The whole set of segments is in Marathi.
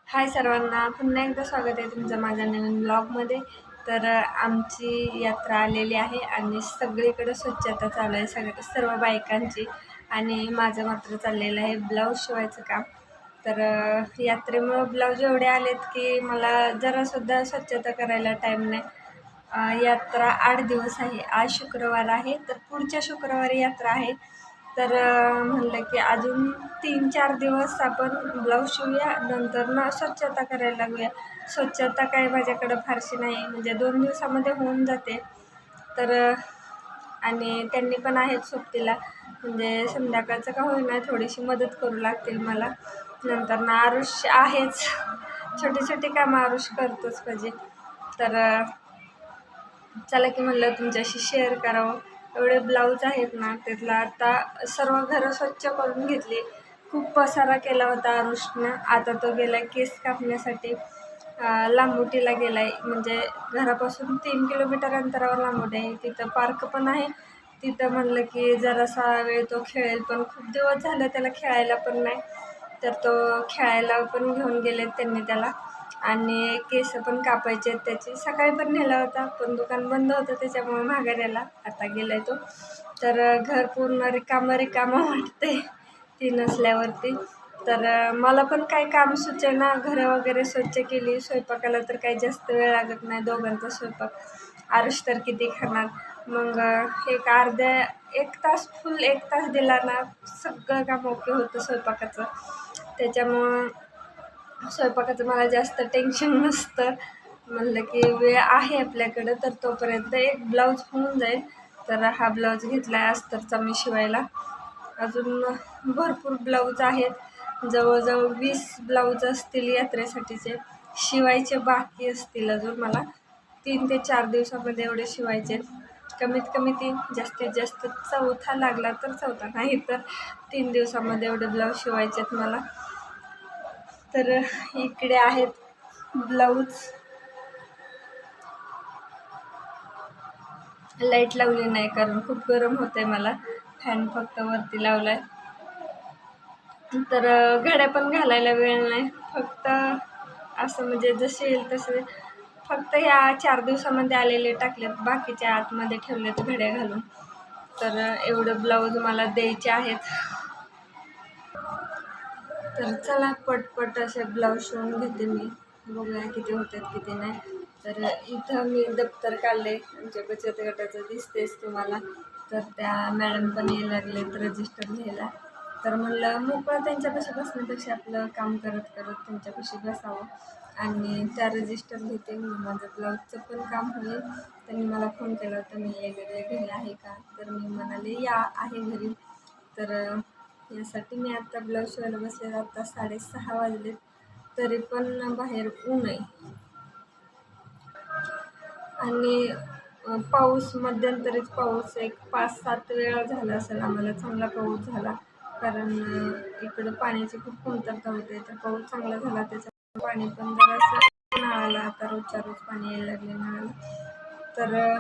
हाय सर्वांना, पुन्हा एकदा स्वागत आहे तुमचं माझ्या नवीन ब्लॉगमध्ये. तर आमची यात्रा आलेली आहे आणि सगळीकडे स्वच्छता चालू आहे सर्व बायकांची. आणि माझं मात्र चाललेलं आहे ब्लाऊज शिवायचं काम. तर यात्रेमुळं ब्लाऊज एवढे आलेत की मला जरासुद्धा स्वच्छता करायला टाईम नाही. यात्रा 8 दिवस आहे. आज शुक्रवार आहे, तर पुढच्या शुक्रवारी यात्रा आहे. तर म्हणलं की अजून 3-4 दिवस आपण ब्लाऊज शिवूया, नंतर ना स्वच्छता करायला लागूया. स्वच्छता काय माझ्याकडं फारशी नाही, म्हणजे 2 दिवसामध्ये होऊन जाते. तर आणि त्यांनी पण आहेत सोबतीला, म्हणजे संध्याकाळचं का होईना थोडीशी मदत करू लागतील मला. नंतर ना आरुष आहेच, छोटी छोटी कामं आरुष करतोच पाहिजे. तर चला की म्हणलं तुमच्याशी शेअर करावं. एवढे ब्लाऊज आहेत ना, त्यातला आता सर्व घरं स्वच्छ करून घेतली. खूप पसारा केला होता आरुषनं. आता तो गेला केस कापण्यासाठी, लांबोटीला गेला आहे. म्हणजे घरापासून 3 किलोमीटर अंतरावर लांबोटी आहे. तिथं पार्क पण आहे. तिथं म्हणलं की जरासा वेळ तो खेळेल, पण खूप दिवस झालं त्याला खेळायला पण नाही. तर तो खेळायला पण घेऊन गेलेत त्यांनी त्याला. आणि केस पण कापायचे आहेत त्याची. सकाळी पण नेला होता, पण दुकान बंद होतं त्याच्यामुळे माघाऱ्याला आता गेला आहे तो. तर घर पूर्ण रिकामं वाटते ती नसल्यावरती. तर मला पण काही काम सुचेना. घरं वगैरे स्वच्छ केली. स्वयंपाकाला तर काही जास्त वेळ लागत नाही, दोघांचा स्वयंपाक. आरुष तर किती खाणार. मग एक तास, फुल 1 तास दिला ना, सगळं काम ओके होतं स्वयंपाकाचं. त्याच्यामुळं स्वयंपाकाचं मला जास्त टेन्शन नसतं. म्हणलं की वेळ आहे आपल्याकडं, तर तोपर्यंत एक ब्लाऊज होऊन जाईल. तर हा ब्लाऊज घेतला आहे अस्तरचा मी शिवायला. अजून भरपूर ब्लाऊज आहेत. जवळजवळ 20 ब्लाऊज असतील यात्रेसाठीचे. शिवायचे बाकी असतील अजून मला. 3 ते 4 दिवसामध्ये एवढे शिवायचे. कमीत कमी 3, जास्तीत जास्त चौथा लागला तर चौथा, नाही तर 3 दिवसामध्ये एवढे ब्लाऊज शिवायचे आहेत मला. तर इकडे आहेत ब्लाऊज. लाईट लावली नाही कारण खूप गरम होतंय मला. फॅन फक्त वरती लावलाय. तर घड्या पण घालायला वेळ नाही. फक्त असं म्हणजे जसे येईल तसे फक्त ह्या 4 दिवसामध्ये आलेले टाकलेत, बाकीच्या आतमध्ये ठेवलेत घड्या घालून. तर एवढं ब्लाऊज मला द्यायचे आहेत. तर चला पटपट असे ब्लाऊज शिवून घेते मी. बघूया किती होतात किती नाही. तर इथं मी दप्तर काढले, आमच्या बचत गटाचं दिसतेच तुम्हाला. तर त्या मॅडम पण यायला लागलेत रजिस्टर घ्यायला. तर म्हणलं मोकळं त्यांच्यापाशी बसण्यापेक्षा आपलं काम करत करत त्यांच्यापाशी बसावं. आणि त्या रजिस्टर घेते मी. माझं ब्लाऊजचं पण काम होईल. त्यांनी मला फोन केला होता, मी वगैरे घरी आहे का, तर मी म्हणाले या आहे घरी. तर यासाठी मी आत्ता ब्लाऊज शिवायला बसले. आत्ता 6:30 वाजलेत, तरी पण बाहेर ऊन आहे. आणि पाऊस मध्यंतरीच पाऊस एक 5-7 वेळा झाला असेल आम्हाला, चांगला पाऊस झाला. कारण इकडं पाण्याची खूप कमतरता होते. तर पाऊस चांगला झाला, त्याचं पाणी पण जरासं नळाला आता रोजच्या रोज पाणी यायला लागले नळाला. तर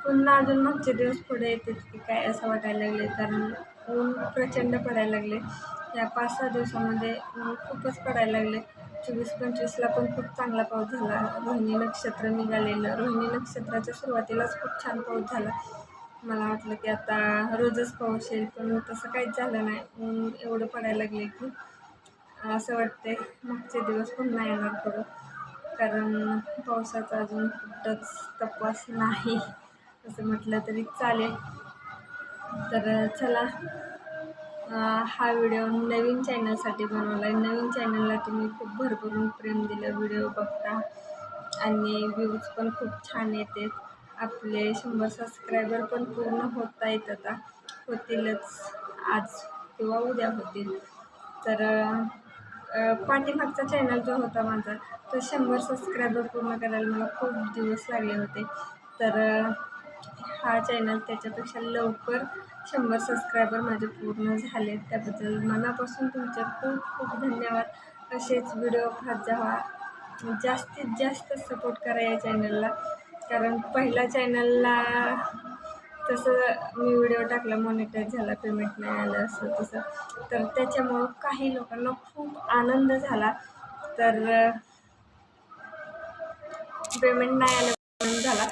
पुन्हा अजून मागचे दिवस पुढे येतात की काय असं वाटायला लागले, कारण ऊन प्रचंड पडायला लागले. या 5-6 दिवसामध्ये ऊन खूपच पडायला लागले. 24-25ला पण खूप चांगला पाऊस झाला. रोहिणी नक्षत्र निघालेलं. रोहिणी नक्षत्राच्या सुरुवातीलाच खूप छान पाऊस झाला. मला वाटलं की आता रोजच पाऊस येईल, पण तसं काहीच झालं नाही. ऊन एवढं पडायला लागले की असं वाटते मागचे दिवस पुन्हा येणार पुढं. कारण पावसाचा अजून कुठंच तपास नाही असं म्हटलं तरी चालेल. तर चला, हा व्हिडिओ नवीन चॅनलसाठी बनवला आहे. नवीन चॅनलला तुम्ही खूप भरभरून प्रेम दिलं, व्हिडिओ बघता आणि व्ह्यूज पण खूप छान येते. आपले 100 सबस्क्रायबर पण पूर्ण होत आहेत आता, होतीलच आज किंवा उद्या होतील. तर पाठीमागचा चॅनल जो होता माझा, तो 100 सबस्क्रायबर पूर्ण करायला मला खूप दिवस लागले होते. तर हा चॅनल त्याच्यापेक्षा लवकर 100 सबस्क्रायबर माझे पूर्ण झाले. त्याबद्दल मनापासून तुमचे खूप खूप धन्यवाद. असेच व्हिडिओ पाहत जावा. जास्तीत जास्त सपोर्ट करा या चॅनलला. कारण पहिल्या चॅनलला तसं मी व्हिडिओ टाकला, मॉनिटाईज झाला, पेमेंट नाही आलं असं तसं. तर त्याच्यामुळं काही लोकांना खूप आनंद झाला. तर पेमेंट नाही आलं म्हणून झाला.